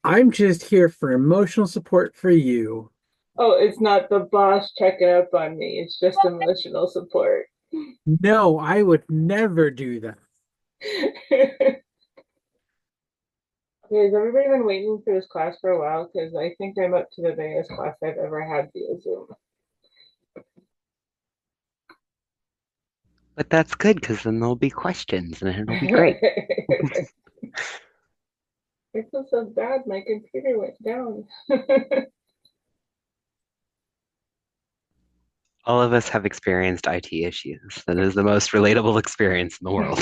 I'm just here for emotional support for you. Oh, it's not the boss checking up on me. It's just emotional support. No, I would never do that. Has everybody been waiting for this class for a while? Because I think I'm up to the biggest class I've ever had via Zoom. But that's good because then there'll be questions and it'll be great. I feel so bad. My computer went down. All of us have experienced IT issues. That is the most relatable experience in the world.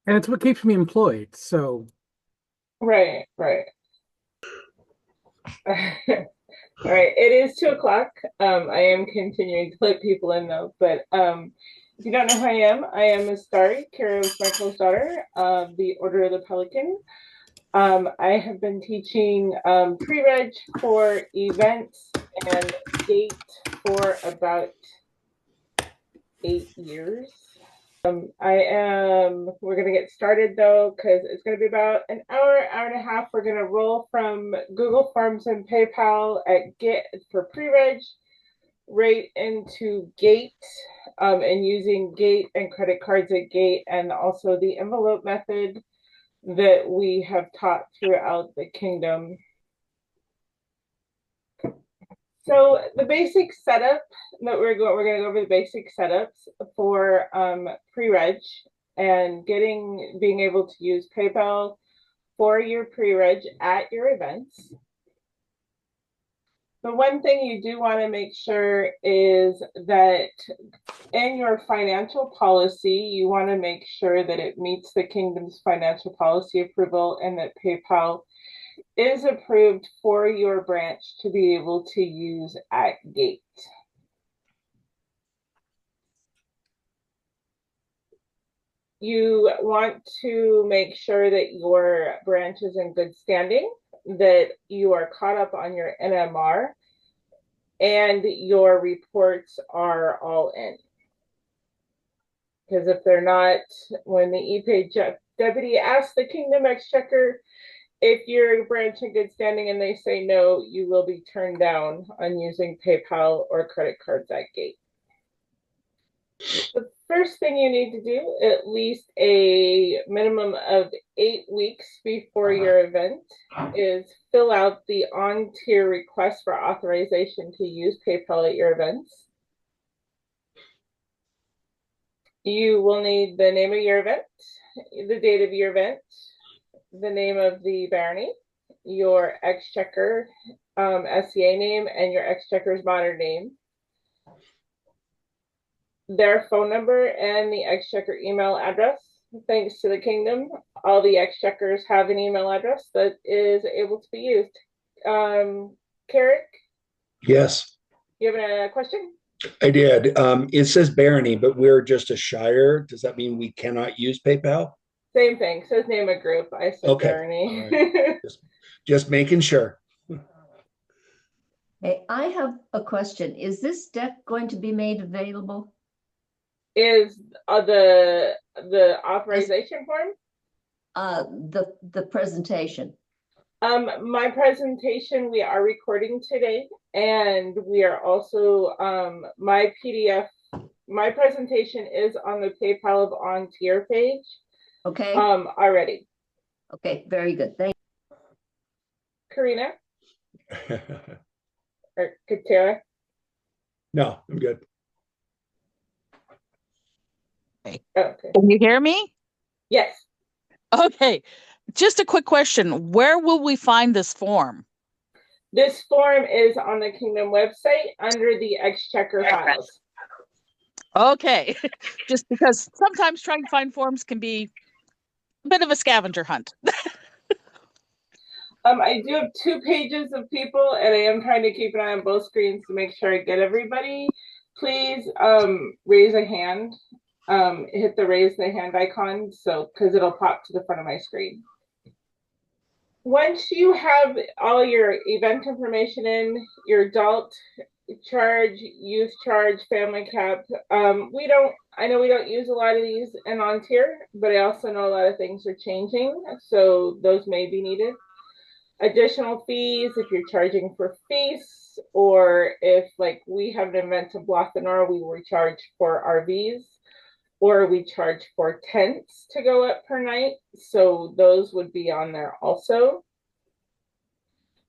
And it's what keeps me employed. So, Right, right. All right, it is 2 o'clock. I am continuing to let people in though, but if you don't know who I am Miss Starry, care of Michael's daughter of the Order of the Pelican. I have been teaching pre-reg for events and gate for about 8 years. We're going to get started though, because it's going to be about an hour and a half. We're going to roll from Google Forms and PayPal at Get for pre-reg right into Gate, and using Gate and credit cards at Gate, and also the envelope method that we have taught throughout the kingdom. So the basic setup that we're going to go over the basic setups for pre-reg and being able to use PayPal for your pre-reg at your events. The one thing you do want to make sure is that in your financial policy, you want to make sure that it meets the kingdom's financial policy approval and that PayPal is approved for your branch to be able to use at gate. You want to make sure that your branch is in good standing, that you are caught up on your NMR, and your reports are all in. Because if they're not, when the e-pay deputy asks the Kingdom Exchequer if you're a branch in good standing and they say no, you will be turned down on using PayPal or credit cards at gate. The first thing you need to do, at least a minimum of 8 weeks before your event, is fill out the on-tier request for authorization to use PayPal at your events. You will need the name of your event, the date of your event, the name of the barony, your exchequer SCA name, and your exchequer's modern name, their phone number, and the exchequer email address. Thanks to the kingdom, all the exchequers have an email address that is able to be used. Carrick, Yes, you have a question? I did. It says barony, but we're just a shire. Does that mean we cannot use PayPal? Same thing. Says name a group. I said Okay. All barony. right. Just making sure. Hey, I have a question. Is this deck going to be made available? Is the authorization form? The presentation. My presentation, we are recording today, and we are also my PDF. My presentation is on the PayPal of on tier page. Okay. Already. Okay, very good. Thank you. Karina or Katera. No, I'm good. Okay. Can you hear me? Yes. Okay. Just a quick question. Where will we find this form? This form is on the Kingdom website under the Exchequer files. Okay. Just because sometimes trying to find forms can be a bit of a scavenger hunt. I do have 2 pages of people, and I am trying to keep an eye on both screens to make sure I get everybody. Please raise a hand. Hit the raise the hand icon, so because it'll pop to the front of my screen. Once you have all your event information in, your adult youth charge, family cap. I know we don't use a lot of these and on Tir, but I also know a lot of things are changing, so those may be needed. Additional fees if you're charging for feasts, or if like we have an event to block the Nora, we will charge for RVs, or we charge for tents to go up per night. So those would be on there also.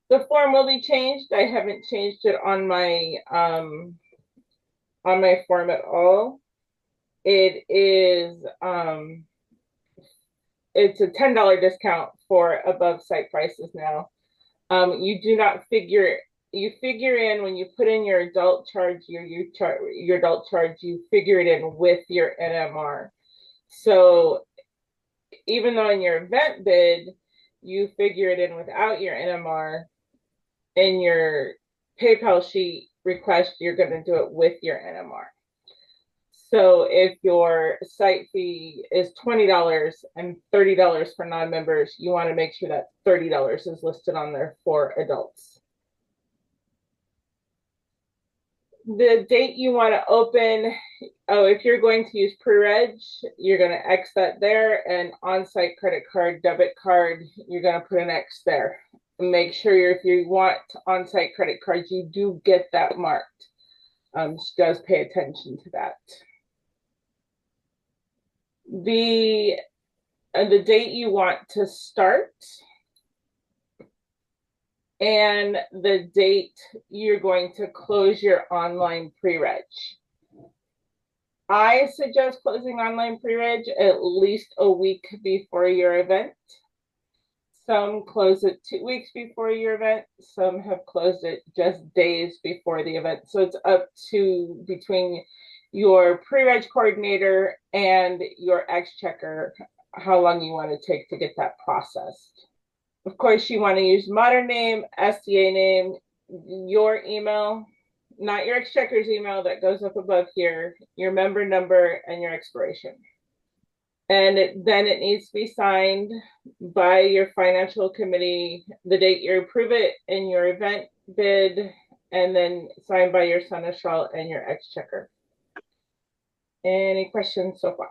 The form will be changed. I haven't changed it on my form at all. It is it's a $10 discount for above site prices now. You do not figure in when you put in your adult charge, your adult charge, you figure it in with your NMR. So even though in your event bid, you figure it in without your NMR, in your PayPal sheet request, you're going to do it with your NMR. So if your site fee is $20 and $30 for non-members, you want to make sure that $30 is listed on there for adults. The date you want to open, if you're going to use pre-reg, you're going to X that there, and on-site credit card, debit card, you're going to put an X there. Make sure if you want on-site credit cards, you do get that marked. She does pay attention to that. The date you want to start, and the date you're going to close your online pre-reg. I suggest closing online pre-reg at least a week before your event. Some close it 2 weeks before your event. Some have closed it just days before the event. So it's up to between your pre-reg coordinator and your ex-checker how long you want to take to get that processed. Of course, you want to use modern name, SCA name, your email, not your ex-checker's email that goes up above here, your member number, and your expiration. And then it needs to be signed by your financial committee, the date you approve it, in your event bid, and then signed by your seneschal and your ex-checker. Any questions so far?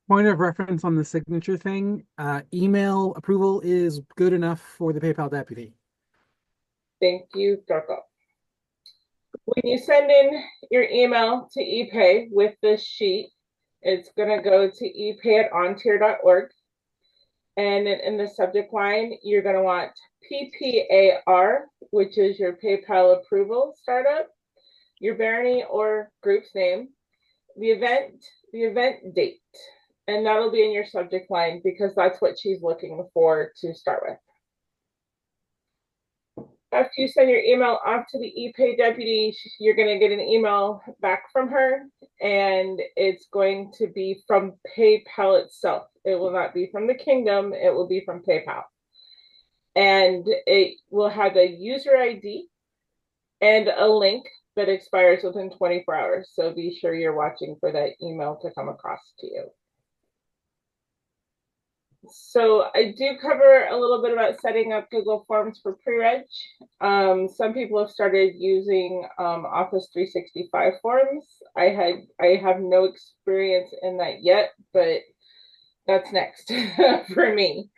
Point of reference on the signature thing, email approval is good enough for the PayPal deputy. Thank you, Darko. When you send in your email to ePay with this sheet, it's going to go to epay@ontir.org. And in the subject line, you're going to want PPAR, which is your PayPal approval startup, your Barony or group's name, the event date. And that'll be in your subject line because that's what she's looking for to start with. After you send your email off to the ePay deputy, you're going to get an email back from her, and it's going to be from PayPal itself. It will not be from the Kingdom. It will be from PayPal. And it will have a user ID and a link that expires within 24 hours. So be sure you're watching for that email to come across to you. So I do cover a little bit about setting up Google Forms for pre-reg. Some people have started using Office 365 forms. I have no experience in that yet, but that's next for me.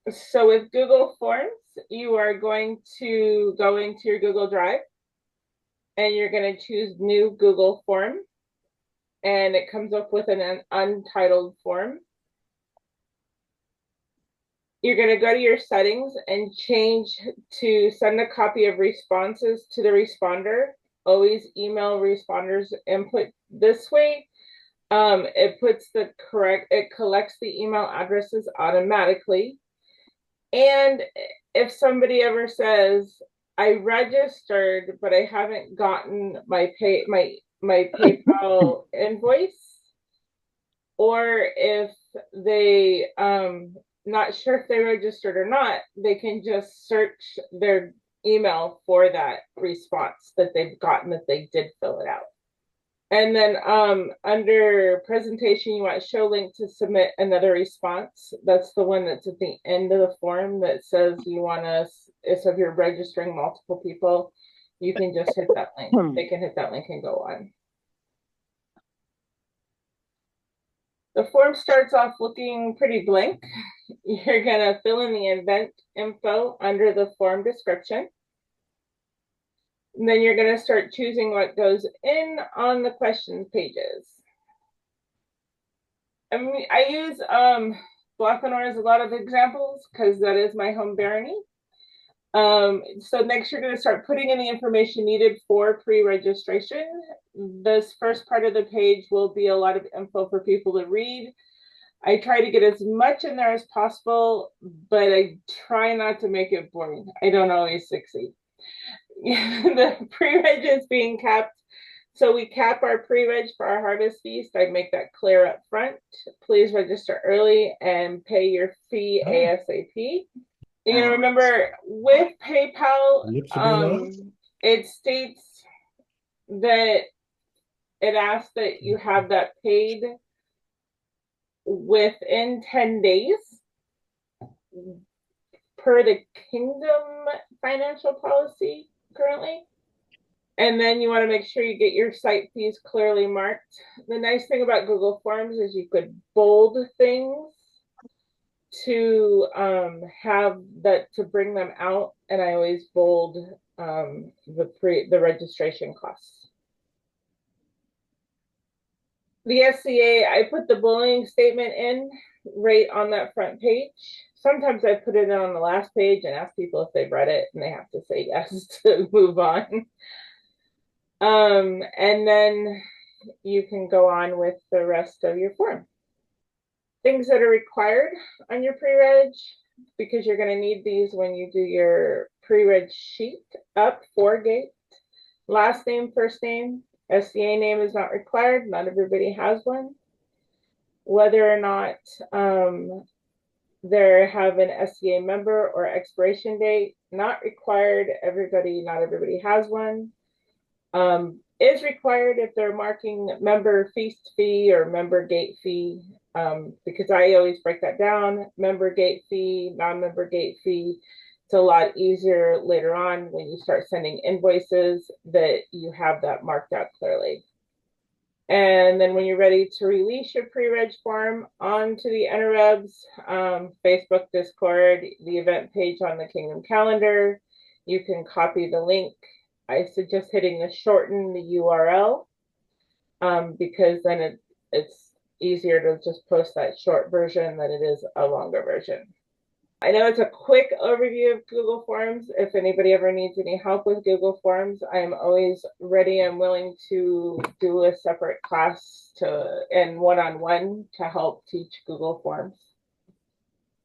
So with Google Forms, you are going to go into your Google Drive, and you're going to choose New Google Form, and it comes up with an untitled form. You're going to go to your settings and change to send a copy of responses to the responder. Always email responders input this way. It collects the email addresses automatically. And if somebody ever says, I registered, but I haven't gotten my PayPal invoice, or if they not sure if they registered or not, they can just search their email for that response that they've gotten that they did fill it out. And then under presentation, you want show link to submit another response. That's the one that's at the end of the form that says you want us, if you're registering multiple people, you can just hit that link. They can hit that link and go on. The form starts off looking pretty blank. You're gonna fill in the event info under the form description. And then you're going to start choosing what goes in on the questions pages. I use Block as a lot of examples because that is my home barony. So next you're going to start putting in the information needed for pre-registration. This first part of the page will be a lot of info for people to read. I try to get as much in there as possible, but I try not to make it boring. I don't always succeed. The pre-reg is being capped. So we cap our pre-reg for our harvest feast. I make that clear up front. Please register early and pay your fee ASAP. You know, remember with PayPal, it states that it asks that you have that paid within 10 days per the Kingdom financial policy currently. And then you want to make sure you get your site fees clearly marked. The nice thing about Google Forms is you could bold things to have that to bring them out, and I always bold the registration costs. The SCA, I put the bullying statement in right on that front page. Sometimes I put it on the last page and ask people if they've read it, and they have to say yes to move on. And then you can go on with the rest of your form. Things that are required on your pre-reg, because you're going to need these when you do your pre-reg sheet up for gate. Last name, first name, SCA name is not required. Not everybody has one. Whether or not they have an SCA member or expiration date, not required. Not everybody has one. Is required if they're marking member feast fee or member gate fee, because I always break that down. Member gate fee, non-member gate fee. It's a lot easier later on when you start sending invoices that you have that marked out clearly. And then when you're ready to release your pre-reg form onto the interwebs, Facebook, Discord, the event page on the Kingdom calendar, you can copy the link. I suggest hitting the shorten the URL because then it's easier to just post that short version than it is a longer version. I know it's a quick overview of Google Forms. If anybody ever needs any help with Google Forms, I'm always ready and willing to do a separate class and one-on-one to help teach Google Forms.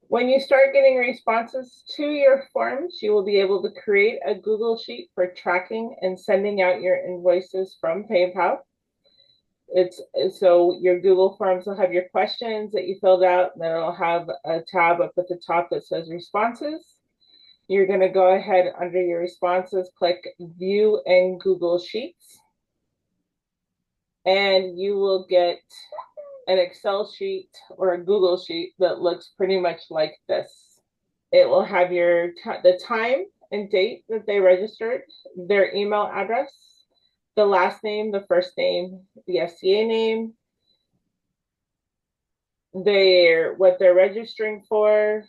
When you start getting responses to your forms, you will be able to create a Google Sheet for tracking and sending out your invoices from PayPal. So your Google Forms will have your questions that you filled out, and then it'll have a tab up at the top that says responses. You're going to go ahead under your responses, click View in Google Sheets, and you will get an Excel sheet or a Google sheet that looks pretty much like this. It will have the time and date that they registered, their email address, the last name, the first name, the SCA name, what they're registering for,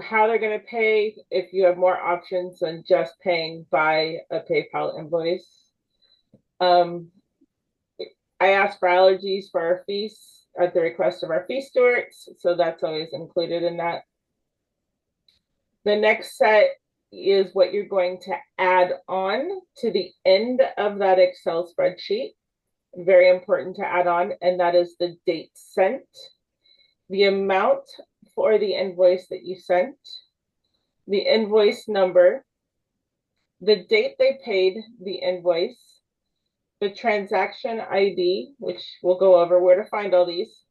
how they're going to pay if you have more options than just paying by a PayPal invoice. I ask for allergies for our feasts at the request of our feast stewards, so that's always included in that. The next set is what you're going to add on to the end of that Excel spreadsheet. Very important to add on, and that is the date sent, the amount for the invoice that you sent, the invoice number, the date they paid the invoice, the transaction ID, which we'll go over where to find all these,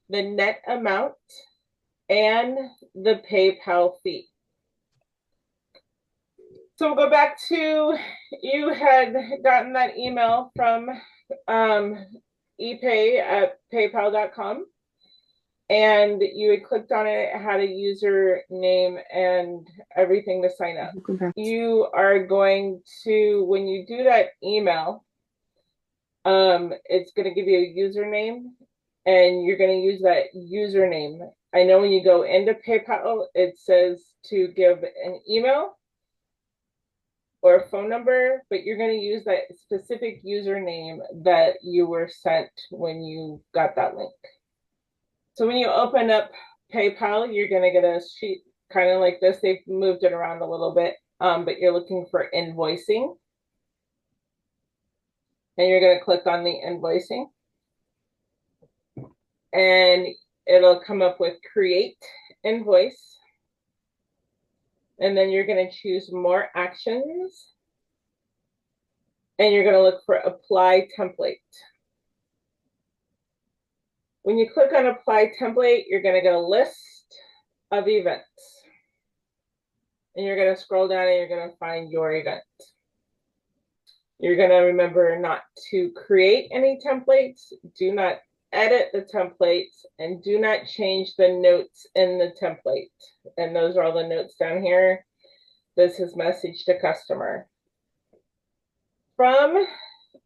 the net amount, and the PayPal fee. So we'll go back to, you had gotten that email from ePay at paypal.com, and you had clicked on it, it had a username and everything to sign up. You are going to, when you do that email, it's going to give you a username, and you're going to use that username. I know when you go into PayPal, it says to give an email or a phone number, but you're going to use that specific username that you were sent when you got that link. So when you open up PayPal, you're going to get a sheet kind of like this. They've moved it around a little bit, but you're looking for invoicing. And you're going to click on the invoicing. And it'll come up with create invoice. And then you're going to choose more actions. And you're going to look for apply template. When you click on apply template, you're going to get a list of events. And you're going to scroll down and you're going to find your event. You're going to remember not to create any templates, do not edit the templates, and do not change the notes in the template. And those are all the notes down here. This is message to customer. From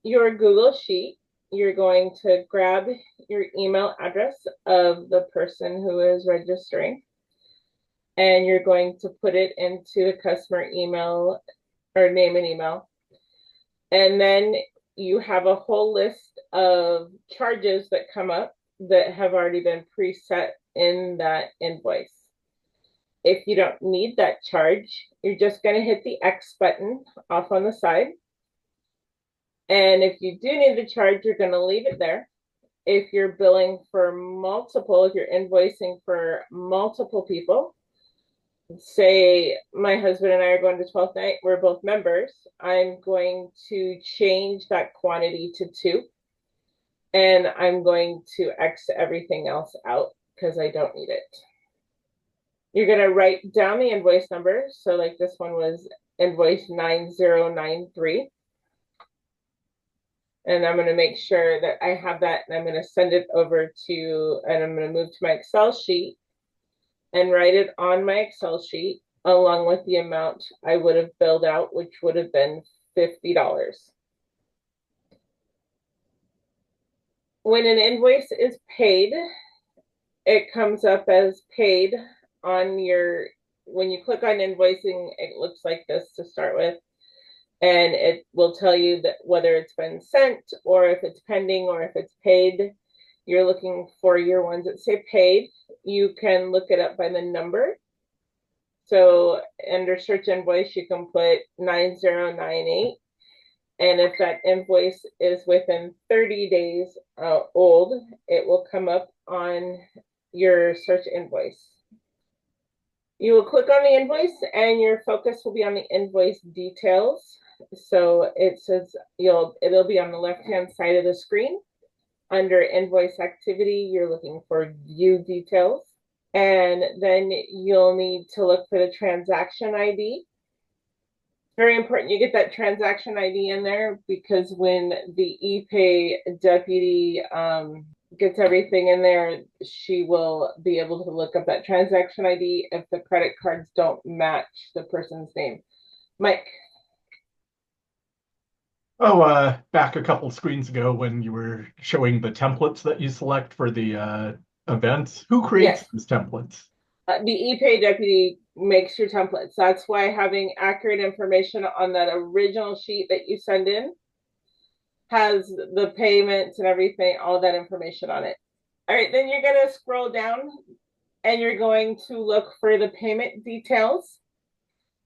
your Google Sheet, you're going to grab your email address of the person who is registering, and you're going to put it into the customer email or name and email. And then you have a whole list of charges that come up that have already been preset in that invoice. If you don't need that charge, you're just going to hit the X button off on the side. And if you do need the charge, you're going to leave it there. If you're billing for multiple, if you're invoicing for multiple people, say my husband and I are going to 12th night, we're both members, I'm going to change that quantity to 2. And I'm going to X everything else out because I don't need it. You're going to write down the invoice number. So like this one was invoice 9093. And I'm going to make sure that I have that, and I'm going to send it over to, and I'm going to move to my Excel sheet and write it on my Excel sheet along with the amount I would have billed out, which would have been $50. When an invoice is paid, it comes up as paid on your, when you click on invoicing, it looks like this to start with. And it will tell you that whether it's been sent or if it's pending or if it's paid. You're looking for your ones that say paid. You can look it up by the number. So under search invoice, you can put 9098. And if that invoice is within 30 days old, it will come up on your search invoice. You will click on the invoice and your focus will be on the invoice details. So it says it'll be on the left-hand side of the screen. Under invoice activity, you're looking for view details. And then you'll need to look for the transaction ID. Very important you get that transaction ID in there, because when the ePay deputy gets everything in there, she will be able to look up that transaction ID if the credit cards don't match the person's name. Mike. Oh, back a couple screens ago when you were showing the templates that you select for the events, who creates these templates? The ePay deputy makes your templates. That's why having accurate information on that original sheet that you send in has the payments and everything, all that information on it. All right, then you're going to scroll down and you're going to look for the payment details.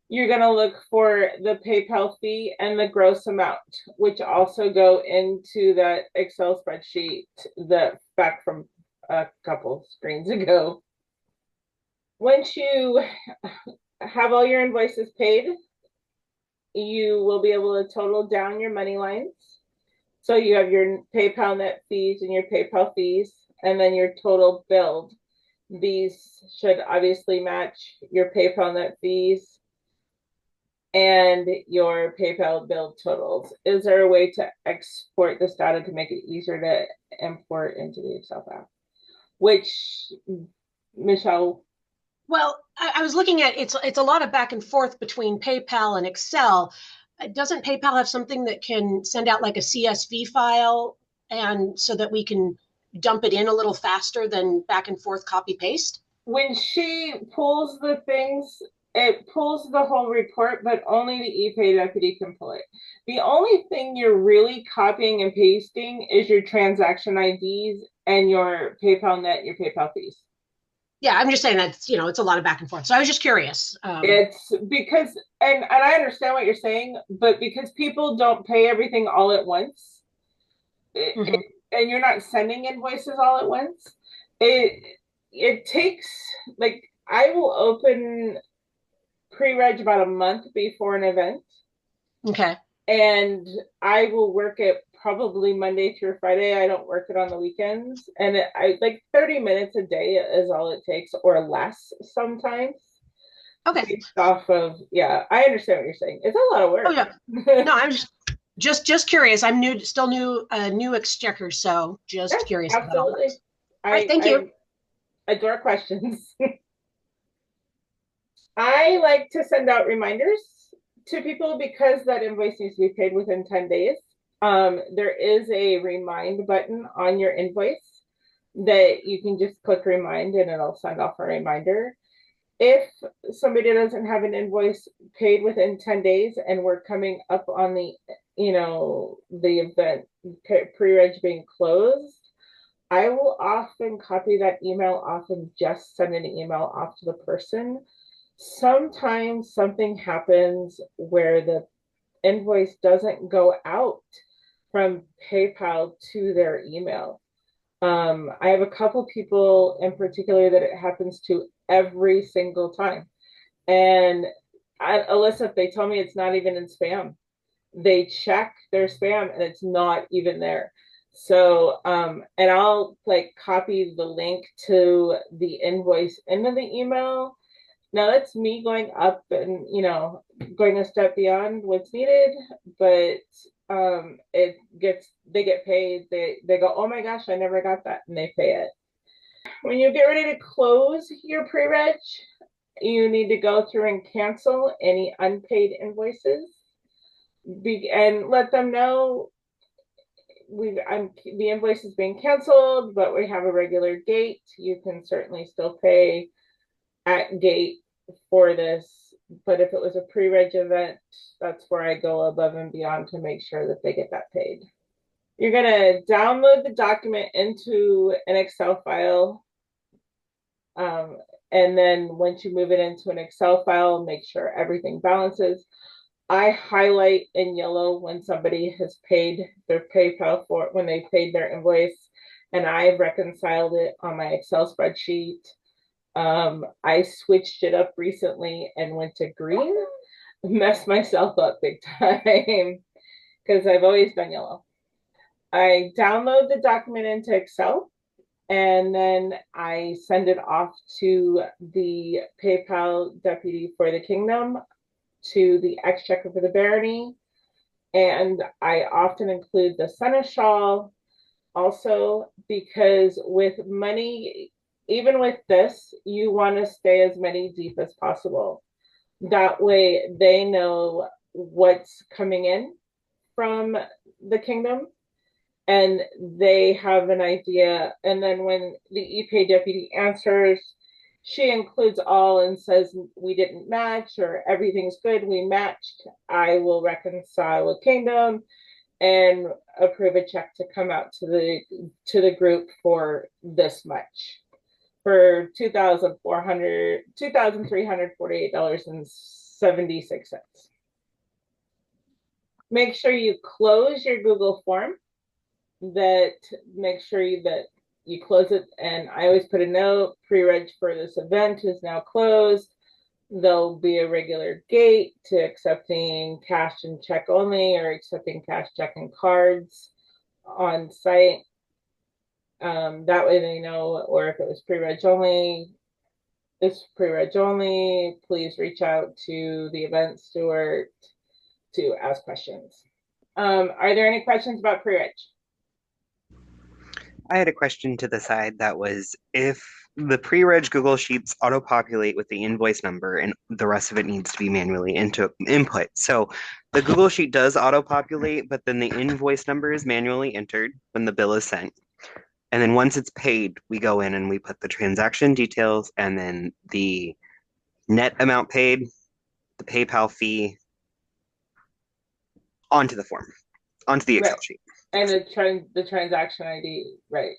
You're going to look for the PayPal fee and the gross amount, which also go into that Excel spreadsheet that back from a couple screens ago. Once you have all your invoices paid, you will be able to total down your money lines. So you have your PayPal net fees and your PayPal fees, and then your total billed. These should obviously match your PayPal net fees. and your PayPal bill totals. Is there a way to export this data to make it easier to import into the Excel file? Which, Michelle? Well, I was looking at it's a lot of back and forth between PayPal and Excel. Doesn't PayPal have something that can send out like a CSV file, and so that we can dump it in a little faster than back and forth copy paste? When she pulls the things, it pulls the whole report, but only the ePay deputy can pull it. The only thing you're really copying and pasting is your transaction IDs and your PayPal net, your PayPal fees. Yeah, I'm just saying that, it's a lot of back and forth. So I was just curious. It's because, and I understand what you're saying, but because people don't pay everything all at once, Mhm. and you're not sending invoices all at once, it takes, like, I will open pre-reg about a month before an event, Okay. and I will work it probably Monday through Friday. I don't work it on the weekends, and I like 30 minutes a day is all it takes, or less sometimes. Okay. Based off of, yeah, I understand what you're saying. It's a lot of work. Oh yeah. No, I'm just curious. I'm still new exchequer, so just Yes, curious about all absolutely. that. All right, thank you. I adore questions. I like to send out reminders to people because that invoice needs to be paid within 10 days. There is a remind button on your invoice that you can just click remind and it'll send off a reminder. If somebody doesn't have an invoice paid within 10 days and we're coming up on the event pre-reg being closed, I will often copy that email off and just send an email off to the person. Sometimes something happens where the invoice doesn't go out from PayPal to their email. I have a couple people in particular that it happens to every single time. And Alyssa, they tell me it's not even in spam. They check their spam and it's not even there. So, and I'll like copy the link to the invoice into the email. Now that's me going up and, going a step beyond what's needed, but they get paid. They go, oh my gosh, I never got that, and they pay it. When you get ready to close your pre-reg, you need to go through and cancel any unpaid invoices and let them know the invoice is being canceled, but we have a regular gate. You can certainly still pay at gate for this, but if it was a pre-reg event, that's where I go above and beyond to make sure that they get that paid. You're going to download the document into an Excel file, and then once you move it into an Excel file, make sure everything balances. I highlight in yellow when somebody has paid their PayPal when they paid their invoice, and I've reconciled it on my Excel spreadsheet. I switched it up recently and went to green, messed myself up big time because I've always done yellow. I download the document into Excel and then I send it off to the PayPal deputy for the kingdom, to the exchequer for the barony, and I often include the seneschal also, because with money, even with this, you want to stay as many deep as possible. That way they know what's coming in from the kingdom and they have an idea. And then when the ePay deputy answers, she includes all and says, we didn't match, or everything's good, we matched. I will reconcile with kingdom and approve a check to come out to the group for this much, for $2,348.76. Make sure you close your Google form. Make sure that you close it, and I always put a note: pre-reg for this event is now closed. There'll be a regular gate to accepting cash and check only, or accepting cash, check, and cards on site. That way they know, or if it was pre-reg only, It's pre-reg only. Please reach out to the event steward to ask questions. Are there any questions about pre-reg? I had a question to the side that was if the pre-reg Google Sheets auto-populate with the invoice number and the rest of it needs to be manually input. So the Google Sheet does auto-populate, but then the invoice number is manually entered when the bill is sent. And then once it's paid, we go in and we put the transaction details and then the net amount paid, the PayPal fee onto the form, onto the Excel Right. sheet. And the transaction ID, right?